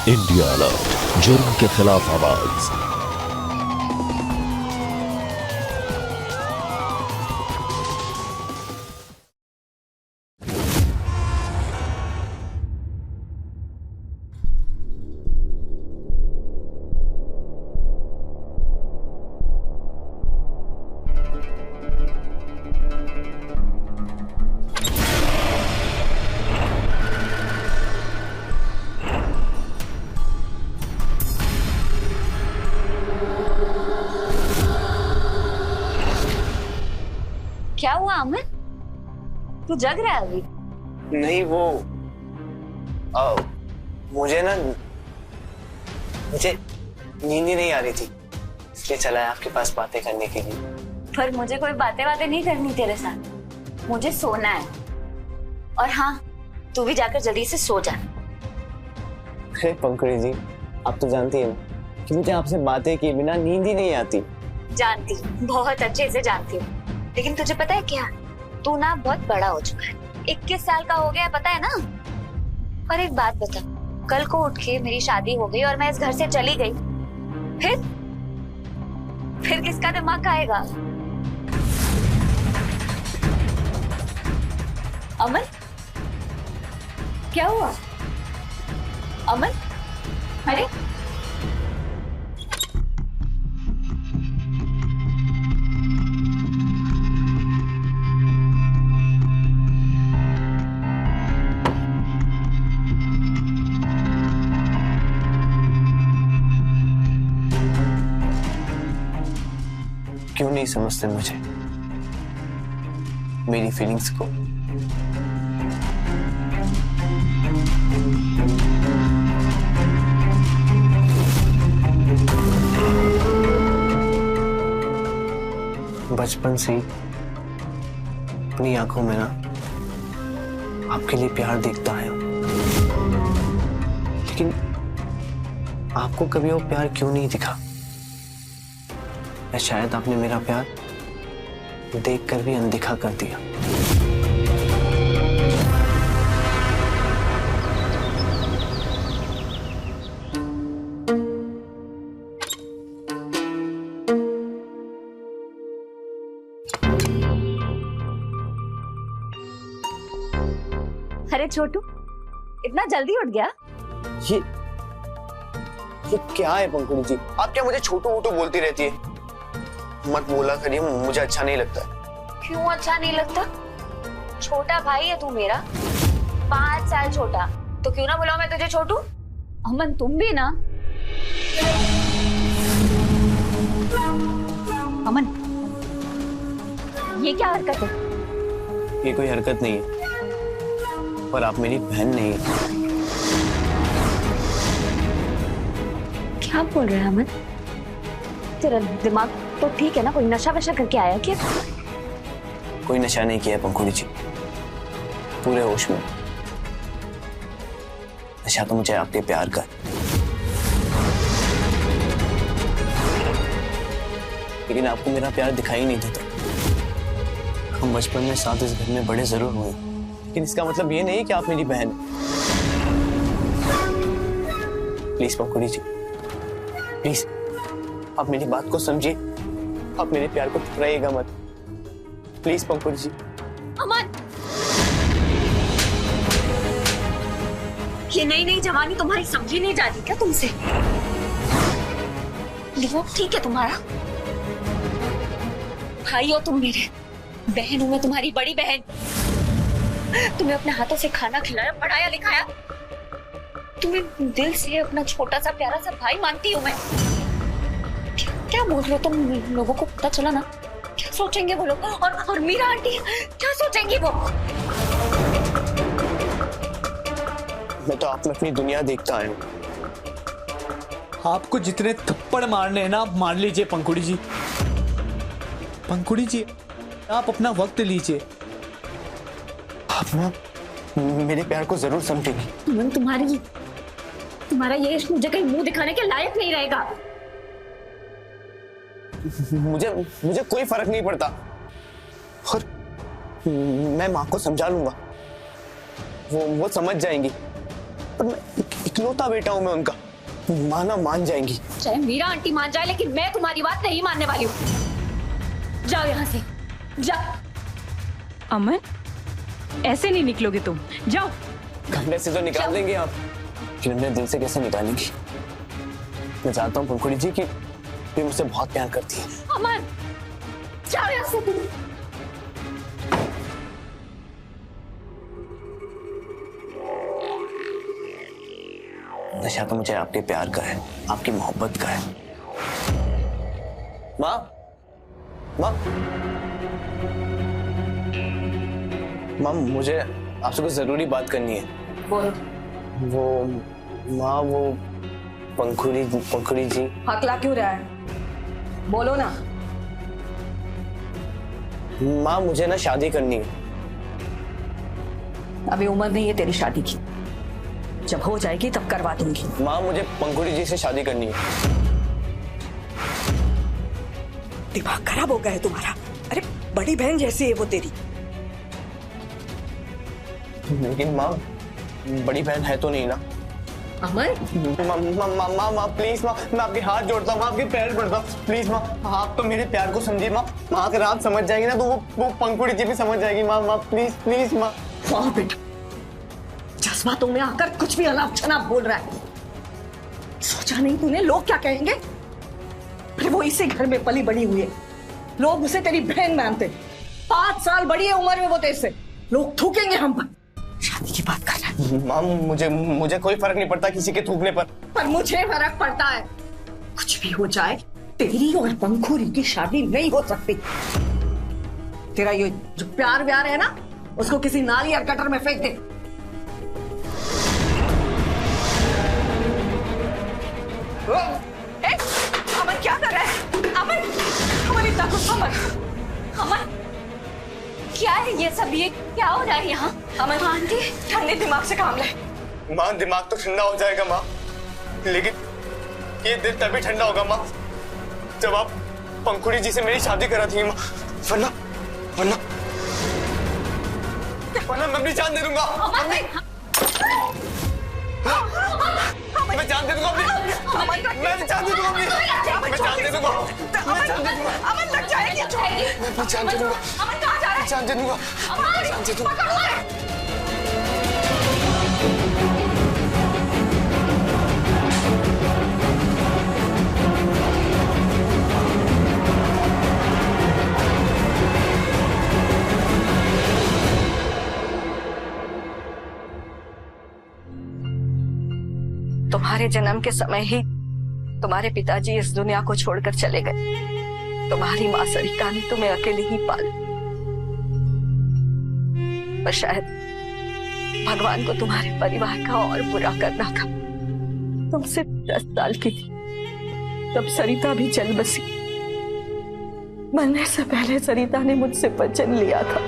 India alert, जुर्म के खिलाफ आवाज। क्या हुआ अमन? तू जग रहा है अभी? नहीं वो मुझे नींद ही नहीं आ रही थी, इसलिए चला है आपके पास बातें करने के लिए। पर मुझे कोई बातें नहीं करनी तेरे साथ, मुझे सोना है। और हाँ, तू भी जाकर जल्दी से सो जा। अरे पंकड़ी जी, आप तो जानती हैं ना कि मुझे आपसे बातें किए बिना नींद ही नहीं आती। जानती हूँ, बहुत अच्छे से जानती हूँ, लेकिन तुझे पता है क्या, तू ना बहुत बड़ा हो चुका है, 21 साल का हो गया है, पता है ना। और एक बात बता, कल को उठ के मेरी शादी हो गई और मैं इस घर से चली गई, फिर किसका दिमाग खाएगा? अमन, क्या हुआ? अमन, अरे क्यों नहीं समझते मुझे, मेरी फीलिंग्स को? बचपन से ही अपनी आंखों में ना आपके लिए प्यार देखता आया, लेकिन आपको कभी वो प्यार क्यों नहीं दिखा? शायद आपने मेरा प्यार देखकर भी अनदेखा कर दिया। अरे छोटू, इतना जल्दी उठ गया? ये क्या है पंकुड़ी जी, आप क्या मुझे छोटू वोटू बोलती रहती है? मत बोला करिए, मुझे अच्छा नहीं लगता। क्यों अच्छा नहीं लगता? छोटा भाई है तू मेरा, 5 साल छोटा, तो क्यों ना बुलाऊं मैं तुझे छोटू? अमन तुम भी ना। अमन, ये क्या हरकत है? ये कोई हरकत नहीं है, पर आप मेरी बहन नहीं है। क्या बोल रहा है अमन? तेरा दिमाग तो ठीक है ना? कोई नशा वशा करके आया क्या? कोई नशा नहीं किया पंकुड़ी जी, पूरे होश में। नशा तो मुझे आपके प्यार का, लेकिन आपको मेरा प्यार दिखाई नहीं देता। हम बचपन में साथ इस घर में बड़े जरूर हुए, लेकिन इसका मतलब ये नहीं कि आप मेरी बहन। प्लीज पंकुड़ी जी, प्लीज आप मेरी बात को समझिए, आप मेरे प्यार को ठुकराइएगा मत, प्लीज पंकुड़ी जी। अमन, ये नई जवानी तुम्हारी समझी नहीं जाती क्या तुमसे? दिमाग ठीक है तुम्हारा? भाई हो तुम मेरे, बहन हूं मैं तुम्हारी बड़ी बहन। तुम्हें अपने हाथों से खाना खिलाया, पढ़ाया लिखाया, तुम्हें दिल से अपना छोटा सा प्यारा सा भाई मानती हूँ मैं। क्या बोल रहे हो तुम? लोगों को पता चला ना, क्या सोचेंगे वो लोग? और मीरा आंटी क्या सोचेंगी वो? मैं तो आप में अपनी दुनिया देखता आया हूँ। आपको जितने थप्पड़ मारने हैं ना, आप मार लीजिए पंकुड़ी जी। पंकुड़ी जी, आप अपना वक्त लीजिए। आप ना मेरे प्यार को जरूर समझेंगी। तुम्हारा ये इश्क मुझे कहीं मुंह दिखाने के लायक नहीं रहेगा। मुझे कोई फर्क नहीं पड़ता, और मैं माँ को समझा लूंगा, वो समझ जाएंगी। पर मैं इकलौता बेटा हूं मैं उनका, माना मान जाएंगी। चाहे मीरा आंटी मान जाए, लेकिन मैं तुम्हारी बात नहीं मानने वाली हूँ। जाओ यहाँ से, जाओ। अमन, ऐसे नहीं निकलोगे तुम, जाओ। कमरे से तो निकाल देंगे आप, लेकिन अपने दिल से कैसे निकालेंगी? मैं जानता हूँ पंखुड़ी जी कि वे मुझसे बहुत प्यार करती है। अमन, जाओ यहाँ से तुम। नशा तो मुझे आपके प्यार का है, आपकी मोहब्बत का है। माँ, माँ, माँ, मुझे आपसे कुछ जरूरी बात करनी है। बोलो। वो माँ, वो पंखुड़ी जी। हकला क्यों रहा है? बोलो ना। माँ, मुझे ना शादी करनी है। अभी उम्र नहीं है तेरी शादी की, जब हो जाएगी तब करवा दूंगी। माँ, मुझे पंखुड़ी जी से शादी करनी है। दिमाग खराब हो गया है तुम्हारा? अरे बड़ी बहन जैसी है वो तेरी। लेकिन माँ, बड़ी बहन है तो नहीं ना? अमन, माँ प्लीज माँ, मैं आपके हाथ जोड़ता हूँ, आपके पैर पड़ता हूँ, प्लीज माँ, आप तो मेरे प्यार को समझिए माँ। माँ अगर आप समझ जाएंगी ना तो वो पंखुड़ी जी भी समझ जाएगी। माँ, माँ प्लीज, प्लीज माँ। हाँ बेटा, जज्बातों में आकर कुछ भी अनाप शनाप बोल रहा है। सोचा नहीं तूने लोग क्या कहेंगे? अरे वो इसी घर में पली बड़ी हुई है, लोग उसे तेरी बहन मानते। 5 साल बड़ी है उम्र में वो तेरे से, लोग थूकेंगे हम पर। शादी की बात कर रहा है। माँ, मुझे कोई फर्क नहीं पड़ता किसी के थूकने पर मुझे फर्क पड़ता है। कुछ भी हो जाए, तेरी और पंखुड़ी की शादी नहीं हो सकती। तेरा ये जो प्यार व्यार है ना, उसको किसी नाली या गटर में फेंक दे। अमन क्या कर रहा है? अमन, अमन इतना गुस्सा मत। अमन, क्या है ये सब? ये क्या हो रहा है यहाँ? अमन आंटी, ठंडे दिमाग से काम ले। माँ, दिमाग तो ठंडा हो जाएगा माँ, लेकिन ये दिल तभी ठंडा होगा माँ जब आप पंखुड़ी जी से मेरी शादी कराती माँ, वरना वरना वरना मैं अपनी जान दे दूंगा। मैं जान दे दूंगा अपनी, मैं जान दे दूंगा अपनी, मैं जान दे दूंगा, मैं जान दे दूंगा। अमन लग जाएगी, मैं जान दे दूंगा, अमन कहाँ जा रहा है? जान दे दूंगा, जान दे दूंगा। तुम्हारे जन्म के समय ही तुम्हारे पिताजी इस दुनिया को छोड़कर चले गए। तुम्हारी माँ सरिता ने तुम्हें अकेले ही पाला, पर शायद भगवान को तुम्हारे परिवार का और बुरा करना था। तुम सिर्फ 10 साल की थी तब सरिता भी चल बसी। मरने से पहले सरिता ने मुझसे वचन लिया था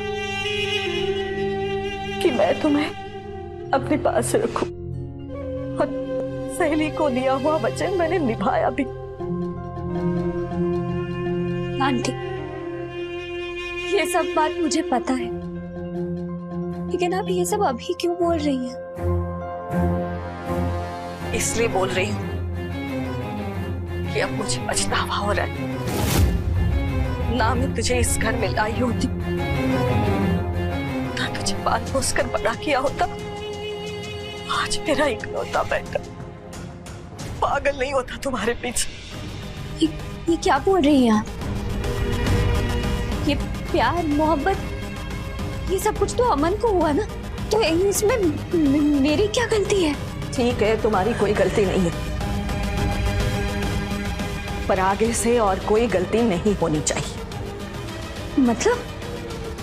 कि मैं तुम्हें अपने पास रखूं, और सहेली को दिया हुआ वचन मैंने निभाया भी। आंटी, ये सब बात मुझे पता है, लेकिन आप ये सब अभी क्यों बोल रही हैं? इसलिए बोल रही हूँ कि अब मुझे पछतावा हो रहा है। ना मैं तुझे इस घर में लाई होती, ना तुझे पाल पोस कर बड़ा किया होता, आज मेरा इकलौता बेटा पागल नहीं होता तुम्हारे पीछे। ये क्या बोल रही हैं आप? ये प्यार मोहब्बत ये सब कुछ तो अमन को हुआ ना, तो इसमें मेरी क्या गलती है? ठीक है, तुम्हारी कोई गलती नहीं है, पर आगे से और कोई गलती नहीं होनी चाहिए।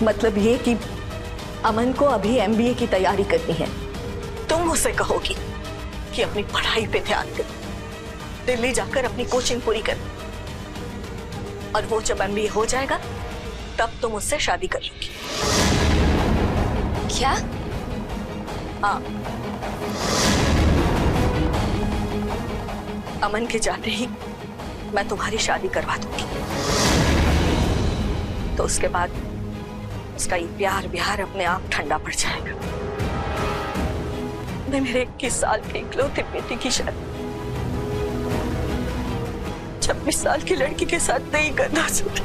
मतलब ये कि अमन को अभी MBA की तैयारी करनी है। तुम उसे कहोगी कि अपनी पढ़ाई पे ध्यान दे, दिल्ली जाकर अपनी कोचिंग पूरी कर, और वो जब MBA हो जाएगा तब तुम उससे शादी कर लोगी। क्या? हाँ, अमन के जाते ही मैं तुम्हारी शादी करवा दूंगी, तो उसके बाद उसका ये प्यार व्यार अपने आप ठंडा पड़ जाएगा। मैं मेरे 21 साल के इकलौते बेटे की शादी 26 साल की लड़की के साथ नहीं करना चाहती।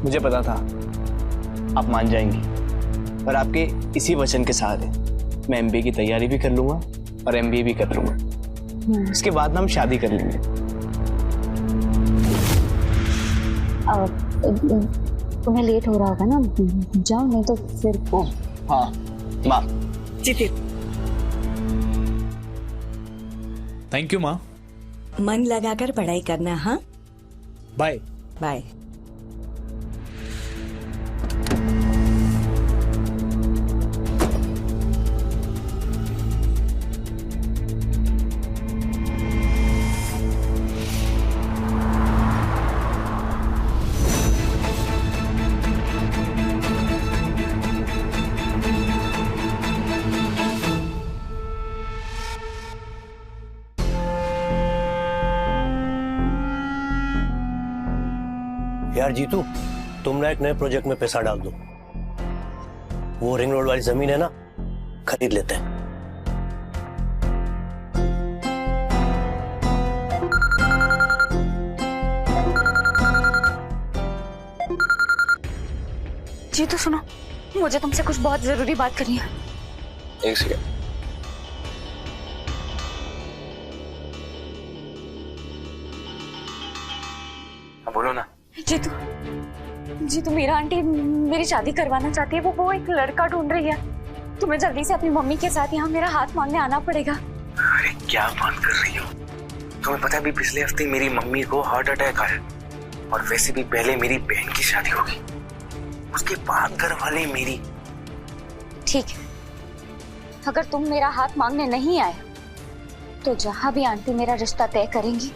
मुझे पता था आप मान जाएंगी, पर आपके इसी वचन के सहारे मैं एमबीए की तैयारी भी कर लूंगा और एमबीए भी कर लूंगा। इसके बाद हम शादी कर लेंगे। तुम्हें लेट हो रहा होगा ना, जाओ नहीं तो फिर वो। हाँ माँ। जी थैंक यू माँ। मन लगाकर पढ़ाई करना। हाँ बाय बाय। यार जीतू, तुम ना एक नए प्रोजेक्ट में पैसा डाल दो। वो रिंग रोड वाली जमीन है ना, खरीद लेते हैं। जी तो सुनो, मुझे तुमसे कुछ बहुत जरूरी बात करनी है। एक सेकंड। बोलो ना। जीतू मेरा आंटी मेरी शादी करवाना चाहती है। वो एक लड़का ढूंढ रही है। तुम्हें जल्दी से अपनी मम्मी के साथ यहाँ मेरा हाथ मांगने आना पड़ेगा। अरे क्या बात कर रही हो? तुम्हें पता है अभी पिछले हफ्ते मेरी मम्मी को हार्ट अटैक आया, और वैसे भी पहले मेरी बहन की शादी होगी, उसके बाद घर वाले मेरी। ठीक है, अगर तुम मेरा हाथ मांगने नहीं आए तो जहां भी आंटी मेरा रिश्ता तय करेंगी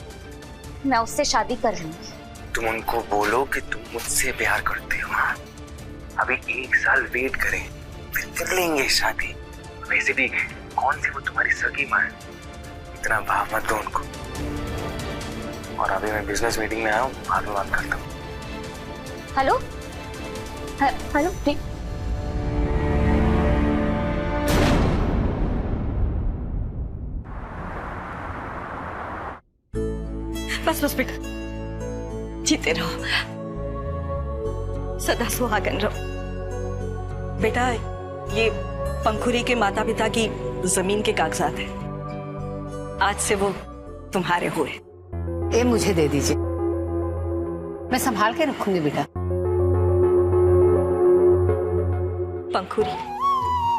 मैं उससे शादी कर लूंगी। तुम उनको बोलो कि तुम मुझसे प्यार करते हो। अभी 1 साल वेट करें, फिर कर लेंगे शादी। वैसे भी कौन सी वो तुम्हारी सगी माँ है, इतना भाव मत दो उनको। और अभी मैं बिजनेस मीटिंग में आया हूँ, बाद में बात करता हूँ। हेलो हेलो ठीक। बस बेटा, जीते रहो, सदा सुहागन रहो। बेटा, ये पंखुरी के माता पिता की जमीन के कागजात है। आज से वो तुम्हारे हुए। ये मुझे दे दीजिए, मैं संभाल के रखूंगी बेटा। पंखुरी,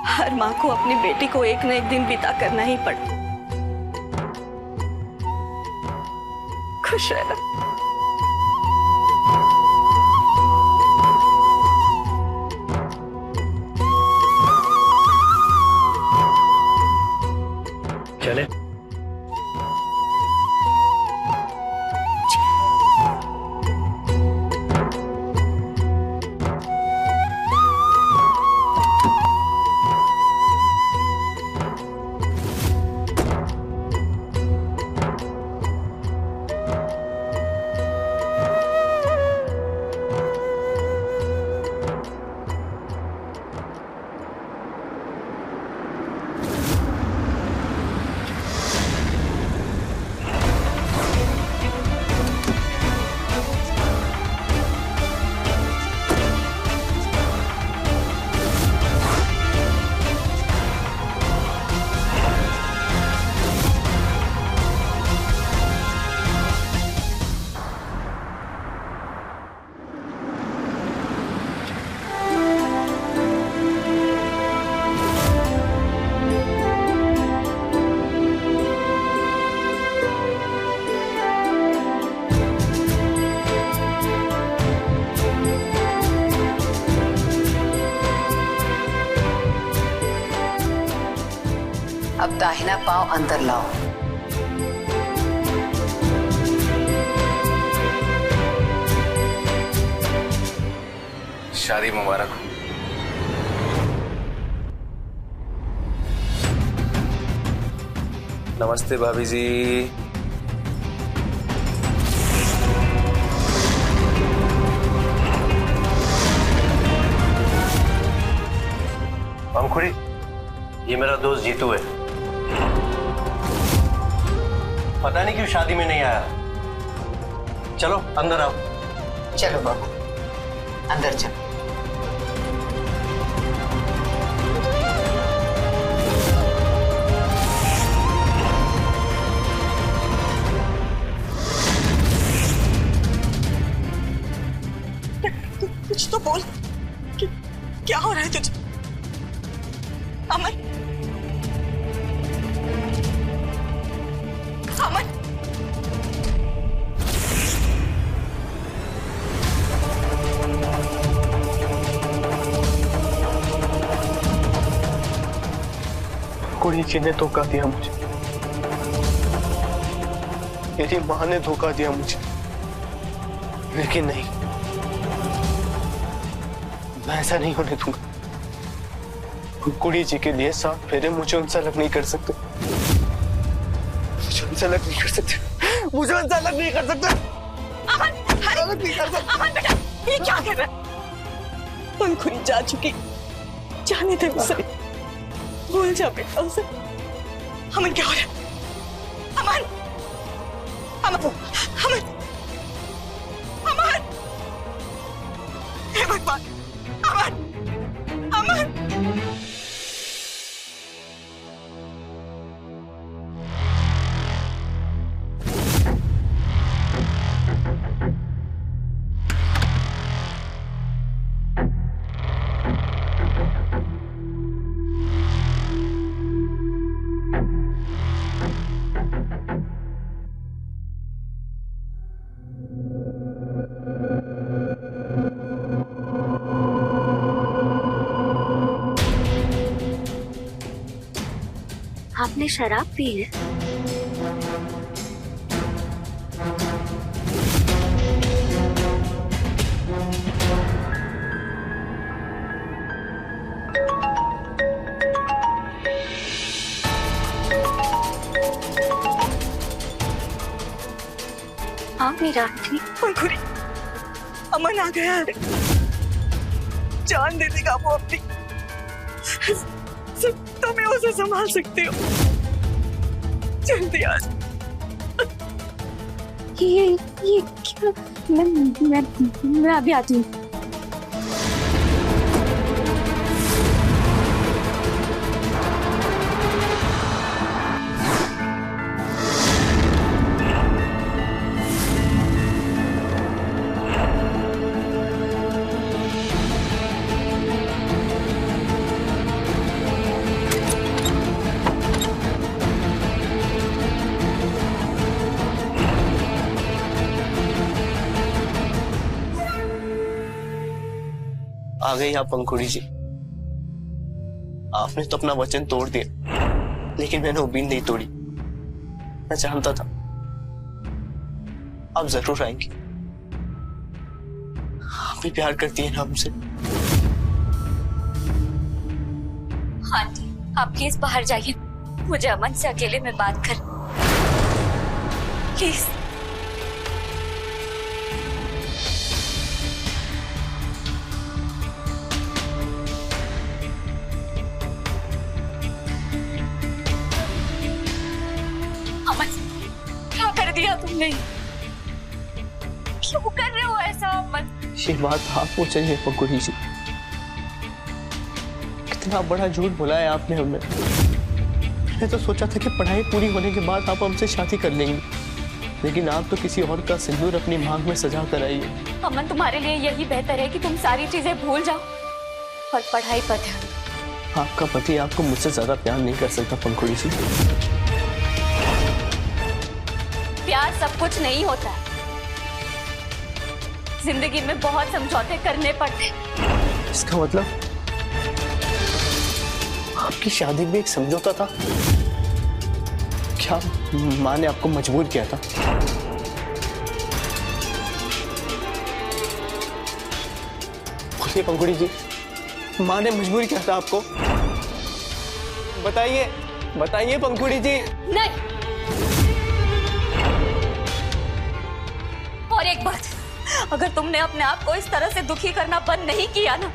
हर माँ को अपनी बेटी को एक न एक दिन बिता करना ही पड़ता। खुश रहना। चले। अब दाहिना पांव अंदर लाओ। शादी मुबारक हो। नमस्ते भाभी जी। ये मेरा दोस्त जीतू है। पता नहीं क्यों शादी में नहीं आया। चलो अंदर आओ। चलो बाबू अंदर चलो। कुछ तो बोल, क्या हो रहा है तुझे? अमन, अमन, कुड़ी जी ने धोखा दिया मुझे, मेरी माँ ने धोखा दिया मुझे, लेकिन नहीं, मैं ऐसा नहीं होने दूंगा। कुड़ी जी के लिए 7 फेरे मुझे उनसे अलग नहीं कर सकते, मुझे उनसे अलग नहीं कर सकते, मुझे उनसे अलग नहीं कर सकते। अमन, अलग नहीं कर सकते। अमन बेटा, ये क्या कर रहा है? पंखुड़ी जा चुकी, जाने दे उसे, भूल जा बेटा उसे। अमन क्या हो रहा है? अमन, अमन, अमन, अमन, हे भगवान, अमन, अमन। आपने शराब पी है? हाँ मेरा आदमी। पंखुड़ी, अमन आ गया है, जान दे देगा वो अपनी। सिर्फ तुम ही उसे संभाल सकते हो, जल्दी आ जाओ। ये क्या? मैं अभी आती हूँ। आ गई आप पंखुड़ी जी। आपने तो अपना वचन तोड़ दिया, लेकिन मैंने उम्मीद नहीं तोड़ी। मैं जानता था आप जरूर आएंगी। आप भी प्यार करती है ना हमसे। हाँ जी, आप प्लीज बाहर जाइए, मुझे अमन से अकेले में बात कर, प्लीज। क्या कर दिया तुमने? क्यों कर रहे हो ऐसा अमन? ये बात आपको चाहिए पंखुड़ी जी। कितना बड़ा झूठ बोला है आपने हमें। मैंने तो सोचा था कि पढ़ाई पूरी होने के बाद आप हमसे शादी कर लेंगे, लेकिन आप तो किसी और का सिंदूर अपनी मांग में सजा कर आई है। अमन, तुम्हारे लिए यही बेहतर है कि तुम सारी चीजें भूल जाओ और पढ़ाई पर ध्यान। आपका पति आपको मुझसे ज्यादा प्यार नहीं कर सकता पंखुड़ी जी। प्यार सब कुछ नहीं होता है, जिंदगी में बहुत समझौते करने पड़ते। इसका मतलब आपकी शादी में एक समझौता था? क्या माँ ने आपको मजबूर किया था? बोलिए पंखुड़ी जी, माँ ने मजबूर किया था आपको? बताइए, बताइए पंखुड़ी जी। नहीं। और एक बात, अगर तुमने अपने आप को इस तरह से दुखी करना बंद नहीं किया ना,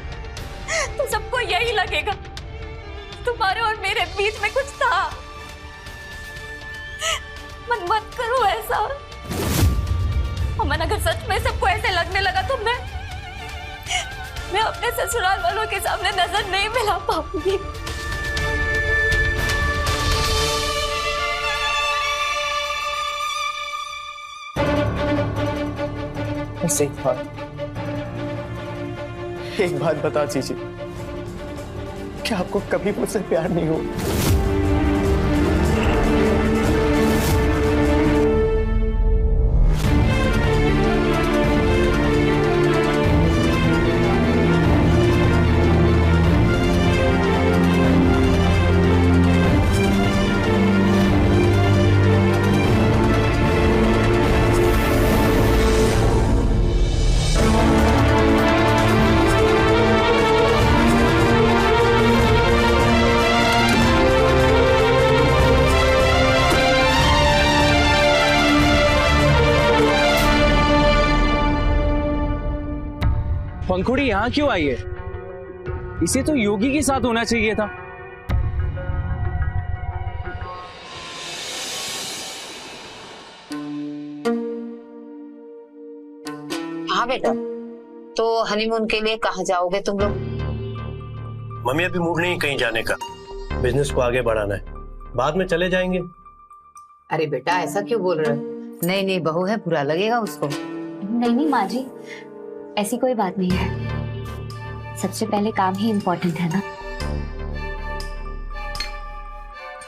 तो सबको यही लगेगा तुम्हारे और मेरे बीच में कुछ था। मत करो ऐसा। अमन, अगर सच में सबको ऐसे लगने लगा तो मैं अपने ससुराल वालों के सामने नजर नहीं मिला पाऊंगी। बस एक बात बता दीजिए, क्या आपको कभी मुझसे प्यार नहीं हुआ? पंखुड़ी यहाँ क्यों आई है? इसे तो योगी के साथ होना चाहिए था। हाँ बेटा, तो हनीमून के लिए कहाँ जाओगे तुम लोग? मम्मी अभी मूड नहीं कहीं जाने का, बिजनेस को आगे बढ़ाना है, बाद में चले जाएंगे। अरे बेटा ऐसा क्यों बोल रहे हो? नई बहू है, बुरा लगेगा उसको। नहीं माँ जी, ऐसी कोई बात नहीं है। सबसे पहले काम ही इम्पोर्टेंट है ना।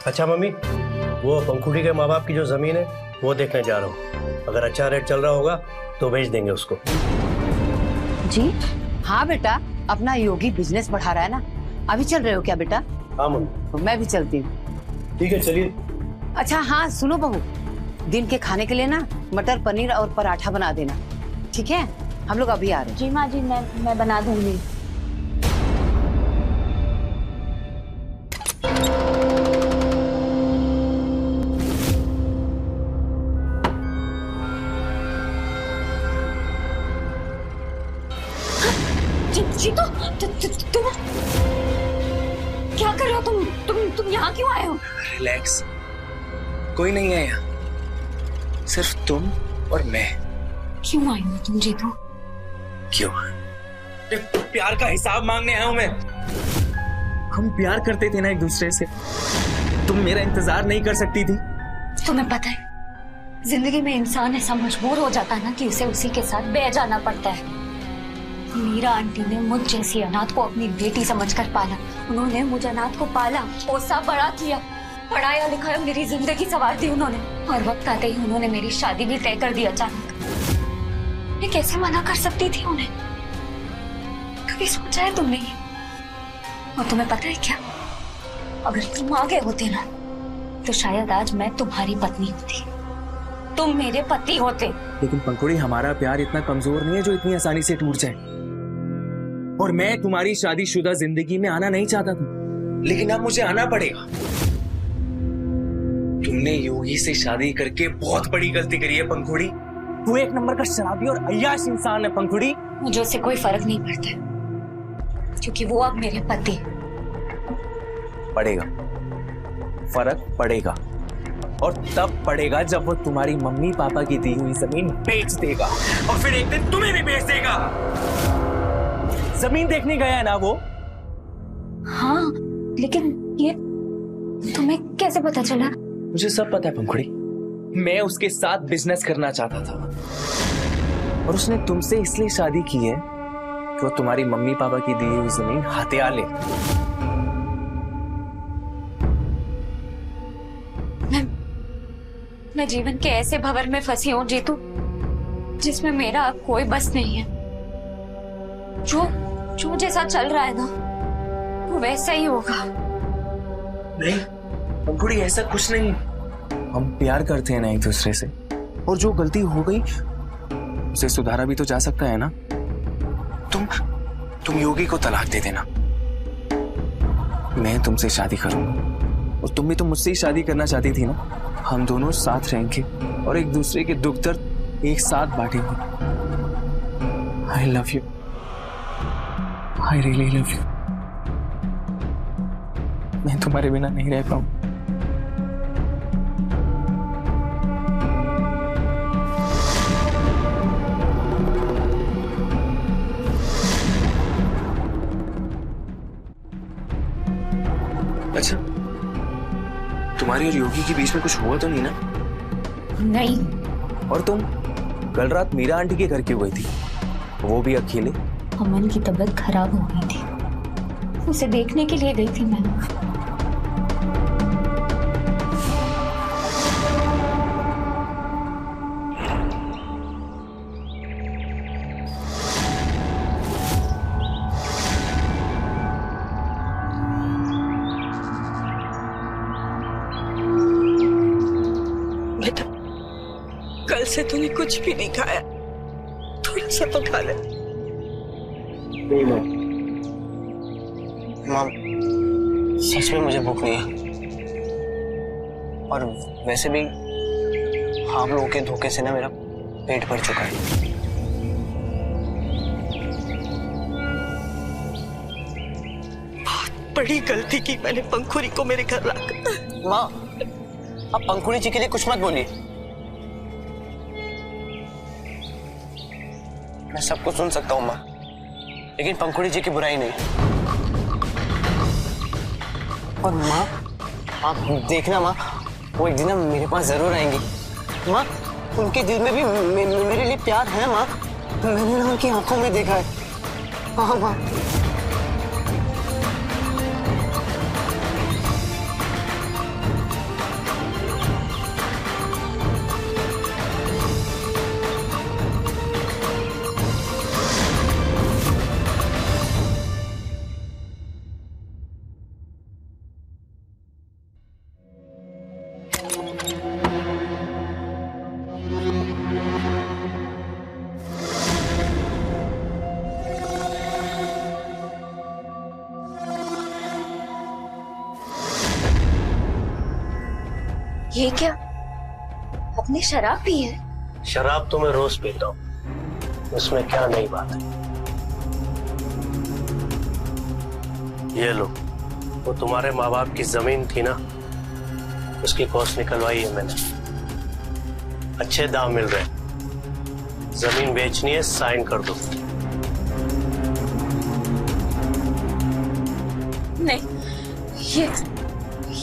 अच्छा मम्मी, वो पंखुड़ी के माँ बाप की जो जमीन है वो देखने जा रहा हूँ। अगर अच्छा रेट चल रहा होगा तो बेच देंगे उसको। जी हाँ बेटा, अपना योगी बिजनेस बढ़ा रहा है ना। अभी चल रहे हो क्या बेटा? हाँ मम्मी। मैं भी चलती हूँ। ठीक है चलिए। अच्छा हाँ सुनो बहू, दिन के खाने के लिए ना मटर पनीर और पराठा बना देना, ठीक है? हम लोग अभी आ रहे हैं। जी माँ जी, मैं बना दूंगी। जी तो तुम क्या कर रहे हो? तुम यहाँ क्यों आए हो? रिलैक्स, कोई नहीं है यहाँ, सिर्फ तुम और मैं। क्यों आई हो तुम जीतू? क्यों? प्यार का हिसाब मांगने आया हूं मैं। हम प्यार करते थे ना एक दूसरे से, तुम मेरा इंतजार नहीं कर सकती थी? तुम्हें पता है, जिंदगी में इंसान ऐसा मजबूर हो जाता है ना कि उसे उसी के साथ बह जाना पड़ता है। मीरा आंटी ने मुझ जैसी अनाथ को अपनी बेटी समझकर पाला। उन्होंने मुझ अनाथ को पाला, पोसा, बड़ा किया, पढ़ाया लिखाया, मेरी जिंदगी संवार दी उन्होंने। और वक्त आते ही उन्होंने मेरी शादी भी तय कर दी अचानक। मैं कैसे मना कर सकती थी उन्हें? कभी सोचा है तुमने ये? और तुम्हें पता है क्या, अगर तुम आगे होते ना तो शायद आज मैं तुम्हारी पत्नी होती, तुम मेरे पति होते। लेकिन पंखुड़ी, हमारा प्यार इतना कमजोर नहीं है जो इतनी आसानी से टूट जाए। और मैं तुम्हारी शादीशुदा जिंदगी में आना नहीं चाहता था, लेकिन अब मुझे आना पड़ेगा। तुमने योगी से शादी करके बहुत बड़ी गलती करी है पंखुड़ी। तू एक नंबर का शराबी और अय्याश इंसान है पंखुड़ी। मुझे उससे कोई फर्क नहीं पड़ता, क्योंकि वो अब मेरे पति। पड़ेगा, फर्क पड़ेगा, और तब पड़ेगा जब वो तुम्हारी मम्मी पापा की दी हुई जमीन बेच देगा, और फिर एक दिन तुम्हें भी बेच देगा। जमीन देखने गया है ना वो? हाँ, लेकिन ये तुम्हें कैसे पता चला? मुझे सब पता है पंखुड़ी। मैं उसके साथ बिजनेस करना चाहता था, और उसने तुमसे इसलिए शादी की है कि वो तुम्हारी मम्मी पापा की दी हुई जमीन हथिया ले। मैं जीवन के ऐसे भंवर में फंसी हूँ जीतू, जिसमें मेरा अब कोई बस नहीं है। जो जैसा चल रहा है ना, वो वैसा ही होगा। नहीं पंखुड़ी, ऐसा कुछ नहीं। हम प्यार करते हैं ना एक दूसरे से, और जो गलती हो गई उसे सुधारा भी तो जा सकता है ना। तुम योगी को तलाक दे देना, मैं तुमसे शादी करूंगा, और तुम भी तो मुझसे ही शादी करना चाहती थी ना। हम दोनों साथ रहेंगे और एक दूसरे के दुख दर्द एक साथ बांटेंगे। आई love you, I really love you. मैं तुम्हारे बिना नहीं रह पाऊं। अच्छा, तुम्हारी और योगी के बीच में कुछ हुआ तो नहीं ना? नहीं। और तुम कल रात मीरा आंटी के घर क्यों गई थी, वो भी अकेले? अमन की तबीयत खराब हो गई थी, उसे देखने के लिए गई थी मैं। बेटा, कल से तूने कुछ भी नहीं खाया, थोड़ा सा तो खा ले। नहीं माँ, सच में मुझे भूख नहीं है, और वैसे भी आप लोगों के धोखे से ना मेरा पेट भर चुका है। बहुत बड़ी गलती की मैंने पंखुरी को मेरे घर लाकर। माँ, आप पंखुड़ी जी के लिए कुछ मत बोलिए, मैं सब कुछ सुन सकता हूँ माँ, लेकिन पंखुड़ी जी की बुराई नहीं। और माँ, आप देखना माँ, वो एक दिन मेरे पास जरूर आएंगी। माँ, उनके दिल में भी मेरे लिए प्यार है माँ, मैंने ना उनकी आंखों में देखा है। हाँ माँ। ये क्या, अपने शराब पी है? शराब तो मैं रोज पीता हूँ, उसमें क्या नई बात है। ये लो, वो तुम्हारे माँ बाप की जमीन थी ना, उसकी कॉस्ट निकलवाई है मैंने, अच्छे दाम मिल रहे हैं, जमीन बेचनी है, साइन कर दो। नहीं,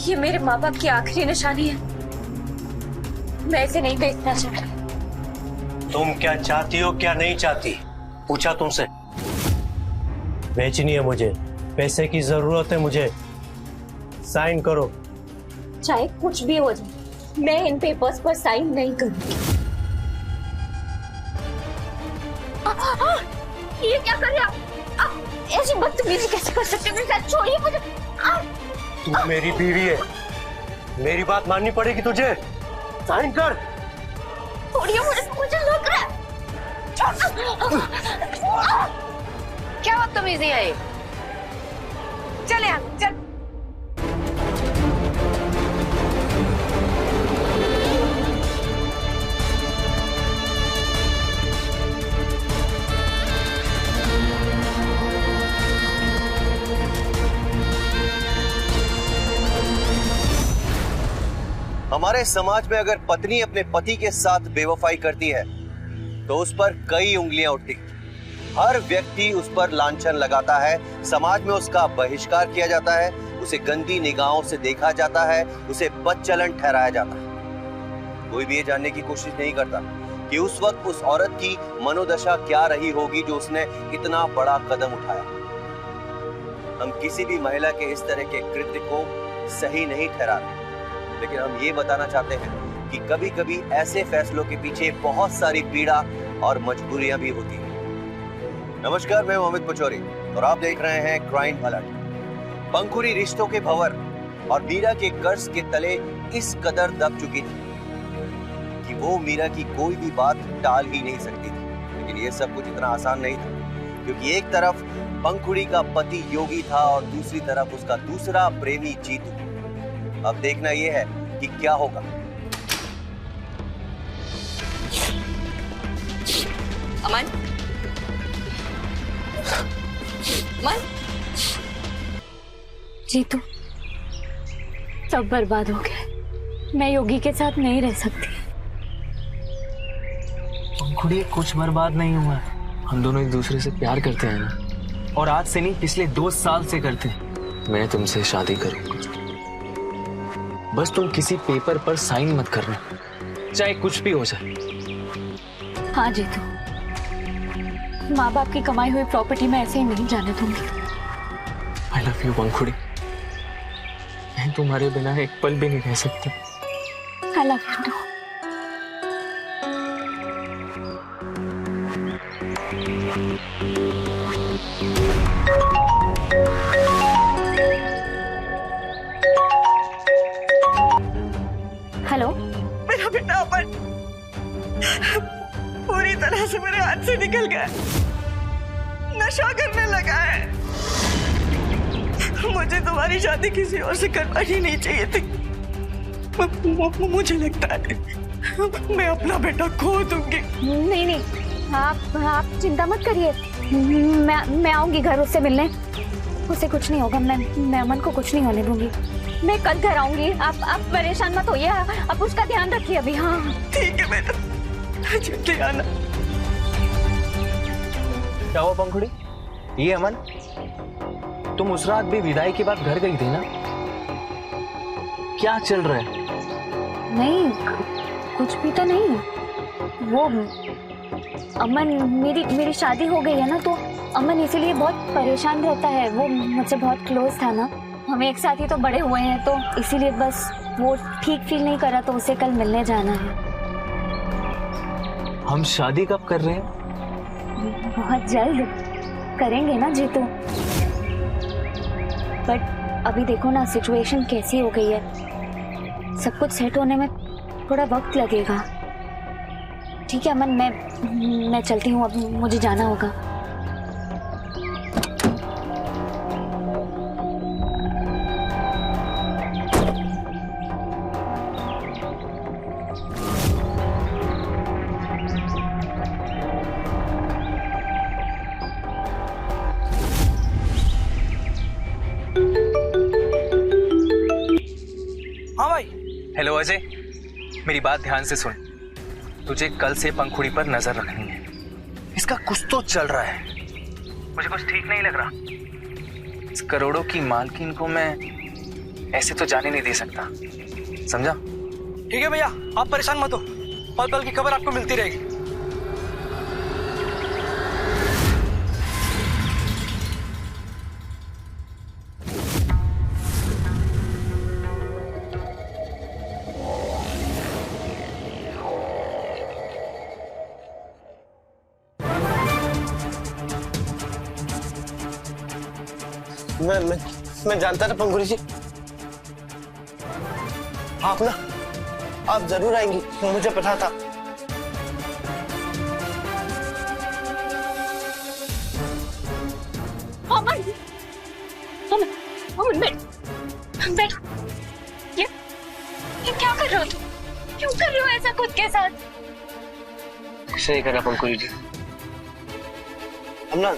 ये मेरे माँ बाप की आखिरी निशानी है, मैं इसे नहीं बेचना चाहती। तुम क्या चाहती हो, क्या नहीं चाहती, पूछा तुमसे। बेचनी है मुझे, पैसे की जरूरत है मुझे, साइन करो। चाहे कुछ भी हो जाए, मैं इन पेपर्स पर साइन नहीं करूंगी। ये क्या कर रहे आप? ऐसी बदतमीजी कैसे कर सकते हैं? मेरे साथ छोड़िए मुझे। तू मेरी बीवी है, मेरी बात माननी पड़ेगी तुझे, साइन कर। छोड़िए मुझे लग रहा है। क्या बदतमीजी है ये? चल यहाँ, चल। हमारे समाज में अगर पत्नी अपने पति के साथ बेवफाई करती है तो उस पर कई उंगलियां उठती, हर व्यक्ति उस पर लांछन लगाता है, समाज में उसका बहिष्कार किया जाता है, उसे गंदी निगाहों से देखा जाता है, उसे बदचलन ठहराया जाता है। कोई भी ये जानने की कोशिश नहीं करता कि उस वक्त उस औरत की मनोदशा क्या रही होगी जो उसने इतना बड़ा कदम उठाया। हम किसी भी महिला के इस तरह के कृत्य को सही नहीं ठहराते, लेकिन हम ये बताना चाहते हैं कि कभी कभी ऐसे फैसलों के पीछे बहुत सारी पीड़ा और मजबूरियां भी होती हैं। नमस्कार, मैं अमित पचौरी और आप देख रहे हैं क्राइम अलर्ट। पंखुड़ी रिश्तों के भंवर और मीरा के कर्ज के तले इस कदर दब चुकी थी कि वो मीरा की कोई भी बात टाल ही नहीं सकती थी। लेकिन ये सब कुछ इतना आसान नहीं था, क्योंकि एक तरफ पंखुड़ी का पति योगी था और दूसरी तरफ उसका दूसरा प्रेमी जीतू। अब देखना यह है कि क्या होगा। अमन, अमन, जीतू, सब बर्बाद हो गया। मैं योगी के साथ नहीं रह सकती। पंखुड़ी, कुछ बर्बाद नहीं हुआ है। हम दोनों एक दूसरे से प्यार करते हैं ना, और आज से नहीं, पिछले 2 साल से करते हैं। मैं तुमसे शादी करूंगा, बस तुम किसी पेपर पर साइन मत करना, चाहे कुछ भी हो जाए। हाँ जीतू, माँ बाप की कमाई हुई प्रॉपर्टी में ऐसे ही नहीं जाने दूंगी। आई लव यू पंखुड़ी, मैं तुम्हारे बिना एक पल भी नहीं रह सकता। I love you too. Hello, मेरा बेटा अमन पूरी तरह से मेरे हाथ से निकल गया, नशा करने लगा है। मुझे तुम्हारी शादी किसी और से करवानी नहीं चाहिए थी। मुझे लगता है मैं अपना बेटा खो दूंगी। नहीं नहीं, आप चिंता मत करिए। मैं आऊंगी घर उससे मिलने। उसे कुछ नहीं होगा। मैं अमन को कुछ नहीं होने दूंगी। मैं कल घर आऊंगी। आप परेशान मत होइए। आप उसका ध्यान रखिए अभी। हाँ ठीक है बेटा, जल्दी आना। क्या हुआ पंखुड़ी? ये अमन, तुम उस रात भी विदाई के बाद घर गई थी ना? क्या चल रहा है? नहीं, कुछ भी तो नहीं। वो अमन, मेरी शादी हो गई है ना, तो अमन इसीलिए बहुत परेशान रहता है। वो मुझसे बहुत क्लोज था ना, हम एक साथ ही तो बड़े हुए हैं, तो इसीलिए बस वो ठीक फील नहीं कर रहा, तो उसे कल मिलने जाना है। हम शादी कब कर रहे हैं? बहुत जल्द करेंगे ना जीतू। बट अभी देखो ना सिचुएशन कैसी हो गई है, सब कुछ सेट होने में थोड़ा वक्त लगेगा। ठीक है अमन, मैं चलती हूँ, अब मुझे जाना होगा। हाँ भाई। हेलो अजय, मेरी बात ध्यान से सुन। तुझे कल से पंखुड़ी पर नजर रखनी है। इसका कुछ तो चल रहा है, मुझे कुछ ठीक नहीं लग रहा। इस करोड़ों की मालकिन को मैं ऐसे तो जाने नहीं दे सकता, समझा? ठीक है भैया, आप परेशान मत हो, पल पल की खबर आपको मिलती रहेगी। मैं जानता था पंखुड़ी जी, आप जरूर आएंगी, मुझे पता था। अमन, बैठ। ये क्या कर रहे हो तुम? क्यों कर रहे हो ऐसा खुद के साथ? कुछ नहीं करा पंखुड़ी जी, अब ना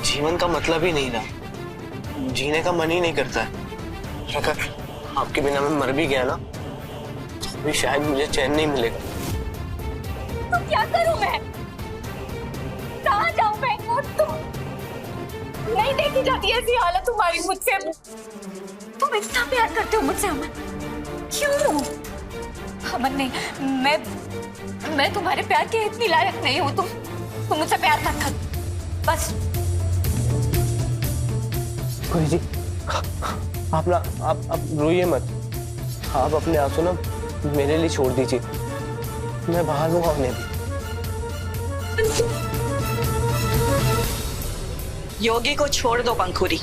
जीवन का मतलब ही नहीं रहा, जीने का मन ही नहीं करता है। अगर आपके बिना मैं मर भी गया ना, तो भी शायद मुझे चैन नहीं मिलेगा। तो क्या करूं मैं? कहाँ जाऊं मैं? तुम नहीं देखी जाती ऐसी हालत तुम्हारी मुझसे। तुम इतना प्यार करते हो मुझसे अमन, क्यों? अमन नहीं, मैं तुम्हारे प्यार के इतनी लायक नहीं हूँ। तुम मुझसे प्यार मत कर बस। पंखुड़ी जी, आप रोइए मत। आप अपने आंसू ना मेरे लिए छोड़ दीजिए, मैं बाहर हूँ आने भी। योगी को छोड़ दो पंखुड़ी।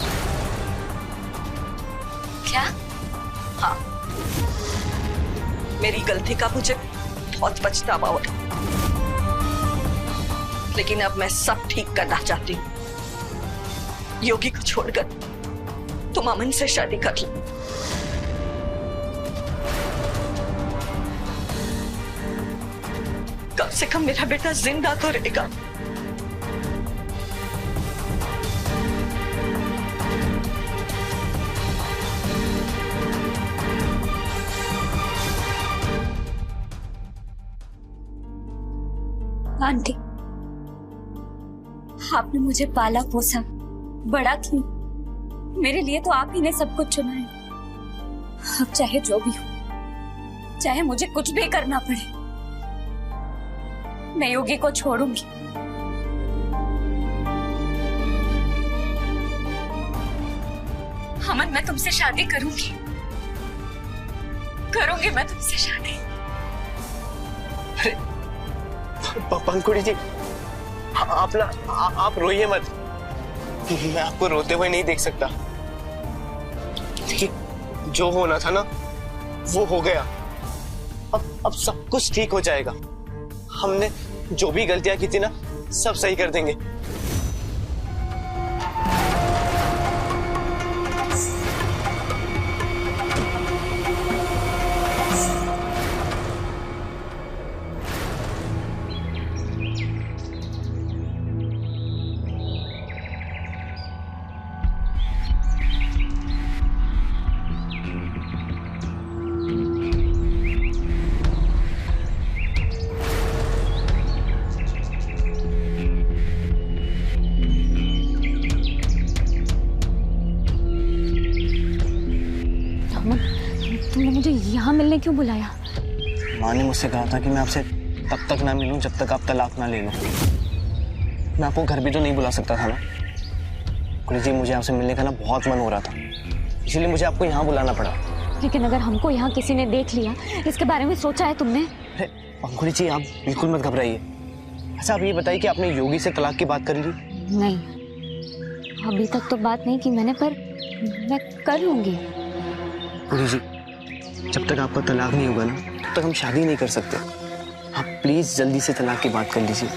क्या? हाँ, मेरी गलती का मुझे बहुत पछतावा हो रहा, लेकिन अब मैं सब ठीक करना चाहती हूँ। योगी को छोड़कर तुम अमन से शादी कर लो। कम से कम मेरा बेटा जिंदा तो रहेगा। आंटी, आपने मुझे पाला पोसा, बड़ा किया। मेरे लिए तो आप ही ने सब कुछ चुना है। अब चाहे जो भी हो, चाहे मुझे कुछ भी करना पड़े, मैं योगी को छोड़ूंगी। अमन, मैं तुमसे शादी करूंगी, मैं तुमसे शादी। पंखुड़ी जी, आप रोइए मत। मैं आपको रोते हुए नहीं देख सकता। देखिए, जो होना था ना वो हो गया। अब सब कुछ ठीक हो जाएगा। हमने जो भी गलतियां की थी ना, सब सही कर देंगे। तुमने मुझे यहाँ मिलने क्यों बुलाया? माँ ने मुझसे कहा था कि मैं आपसे तब तक ना मिलूं जब तक आप तलाक ना ले लो। मैं आपको घर भी तो नहीं बुला सकता था ना। कुड़ी जी, मुझे आपसे मिलने का ना बहुत मन हो रहा था, इसलिए मुझे आपको यहाँ बुलाना पड़ा। लेकिन अगर हमको यहाँ किसी ने देख लिया, इसके बारे में सोचा है तुमने? पंखुड़ी जी, आप बिल्कुल मत घबराइए। अच्छा, आप ये बताइए कि आपने योगी से तलाक की बात कर ली? नहीं, अभी तक तो बात नहीं की मैंने, पर मैं कर लूंगी। कुड़ी जी, जब तक आपका तलाक नहीं होगा ना, तब तक हम शादी नहीं कर सकते। आप प्लीज जल्दी से तलाक की बात कर लीजिए।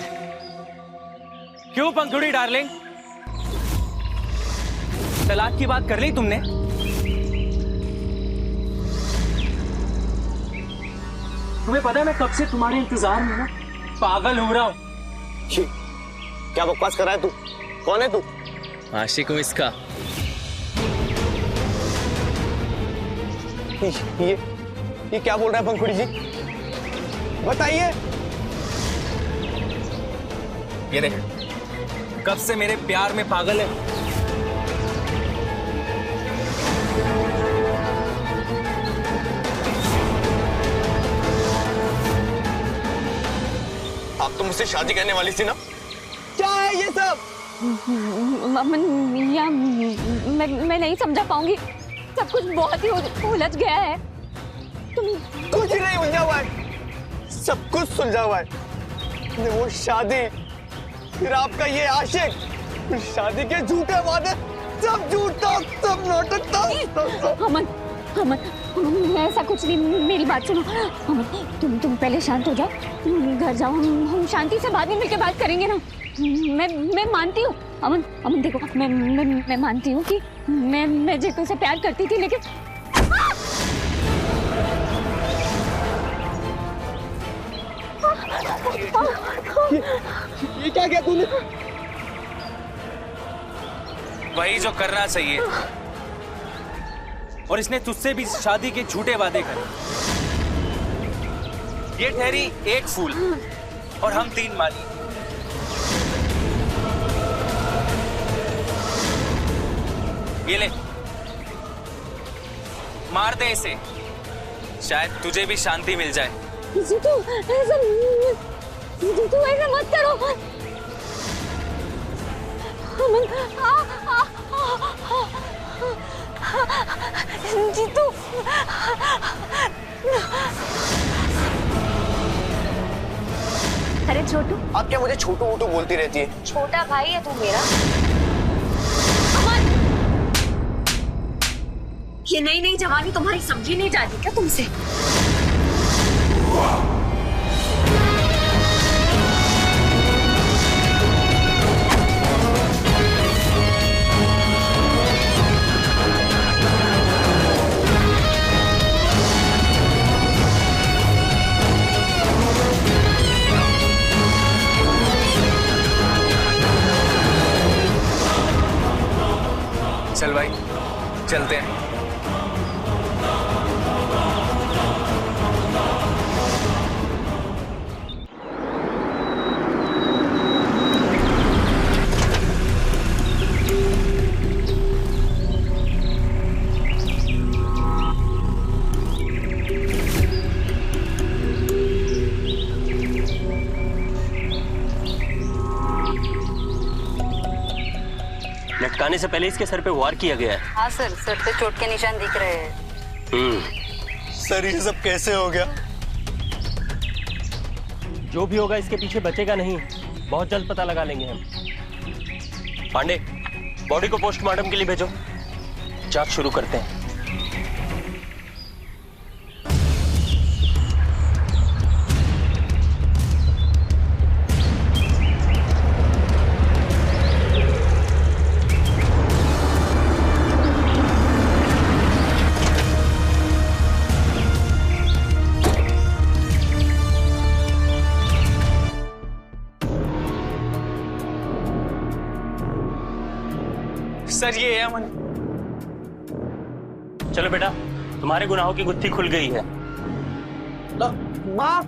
क्यों पंखुड़ी डार्लिंग, तलाक की बात कर ली तुमने? तुम्हें पता है मैं कब से तुम्हारे इंतजार में ना पागल हो रहा हूं। क्या बकवास कर रहा है तू? कौन है तू? आशिक हूं इसका। ये क्या बोल रहा है पंखुड़ी जी? बताइए। ये देख, कब से मेरे प्यार में पागल है। आप तो मुझसे शादी करने वाली थी ना? क्या है ये सब? मैं नहीं समझा पाऊंगी। सब कुछ बहुत ही उलझ गया है। तुम कुछ नहीं उलझा हुआ है, सब कुछ सुलझा हुआ है। वो शादी, फिर आपका ये आशिक, फिर शादी के झूठे वादे, सब झूठा, सब नाटक था। अमन, ऐसा कुछ नहीं। मेरी बात सुनो अमन, तुम पहले शांत हो जाओ, घर जाओ। हम शांति से बाद में मिलकर बात करेंगे ना। मैं मानती हूँ अमन देखो, मैं मानती हूँ कि मैं जीतू से प्यार करती थी, लेकिन ये क्या किया तूने? वही जो करना चाहिए, और इसने तुझसे भी शादी के झूठे वादे करे। ये ठहरी एक फूल और हम 3 माली। ये ले, मार दे इसे, शायद तुझे भी शांति मिल जाए। जीतू ऐसा मत करो। अमन, जीतू। अरे छोटू, आप क्या मुझे छोटू वोटू बोलती रहती है? छोटा भाई है तू मेरा। ये नई जवानी तुम्हारी समझी नहीं जाती क्या तुमसे? चल भाई, चलते हैं। लटकाने से पहले इसके सर पे वार किया गया है। हाँ सर, सर पे चोट के निशान दिख रहे हैं। सर ये सब कैसे हो गया? जो भी होगा इसके पीछे बचेगा नहीं, बहुत जल्द पता लगा लेंगे हम। पांडे, बॉडी को पोस्टमार्टम के लिए भेजो, जांच शुरू करते हैं। सर ये है अमन। चलो बेटा, तुम्हारे गुनाहों की गुत्थी खुल गई है। माँ,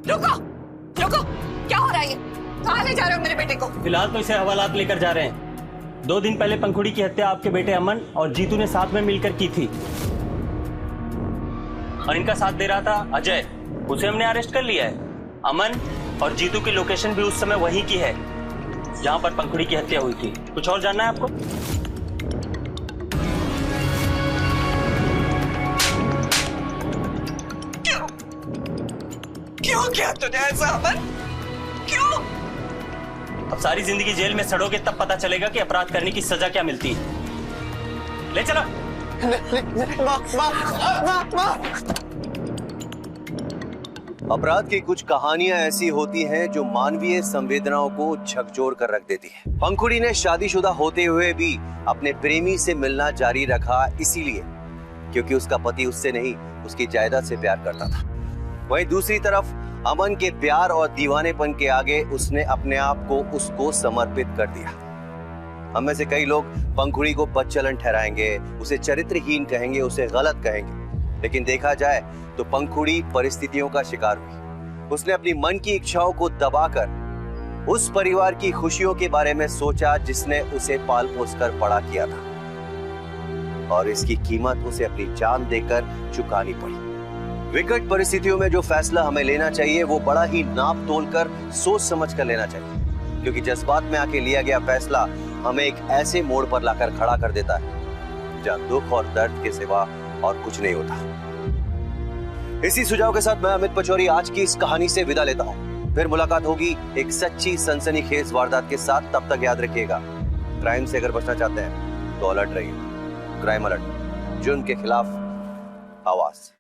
रुको, रुको, क्या हो रहा है ये? कहाँ ले जा रहे हो मेरे बेटे को? फिलहाल तो इसे हवालात लेकर जा रहे हैं। 2 दिन पहले पंखुड़ी की हत्या आपके बेटे अमन और जीतू ने साथ में मिलकर की थी, और इनका साथ दे रहा था अजय, उसे हमने अरेस्ट कर लिया है। अमन और जीतू की लोकेशन भी उस समय वहीं की है जहां पर पंखुड़ी की हत्या हुई थी। कुछ और जानना है आपको? क्यों किया तूने ऐसा अमन? क्यों? अब सारी जिंदगी जेल में सड़ोगे तब पता चलेगा कि अपराध करने की सजा क्या मिलती है। ले चलो। अपराध की कुछ कहानियां ऐसी होती हैं जो मानवीय संवेदनाओं को झकझोर कर रख देती हैं। पंखुड़ी ने शादीशुदा होते हुए भी अपने प्रेमी से मिलना जारी रखा, इसीलिए क्योंकि उसका पति उससे नहीं, उसकी जायदाद से प्यार करता था। वहीं दूसरी तरफ अमन के प्यार और दीवानेपन के आगे उसने अपने आप को उसको समर्पित कर दिया। हम में से कई लोग पंखुड़ी को बदचलन ठहराएंगे, उसे चरित्रहीन कहेंगे, उसे गलत कहेंगे, लेकिन देखा जाए तो पंखुड़ी परिस्थितियों का शिकार हुई। उसने अपनी मन की इच्छाओं को दबाकर उस परिवार की खुशियों के बारे में सोचा जिसने उसे पाल पोस कर बड़ा किया था, और इसकी कीमत उसे अपनी जान देकर चुकानी पड़ी। विकट परिस्थितियों में जो फैसला हमें लेना चाहिए वो बड़ा ही नाप तोल कर, सोच समझ कर लेना चाहिए, क्योंकि जज्बात में आके लिया गया फैसला हमें एक ऐसे मोड़ पर लाकर खड़ा कर देता है जहां दुख और दर्द के सिवा और कुछ नहीं होता। इसी सुझाव के साथ मैं अमित पचौरी आज की इस कहानी से विदा लेता हूं। फिर मुलाकात होगी एक सच्ची सनसनीखेज वारदात के साथ। तब तक याद रखिएगा, क्राइम से अगर बचना चाहते हैं तो अलर्ट रहिए। क्राइम अलर्ट, जुर्म के खिलाफ आवाज।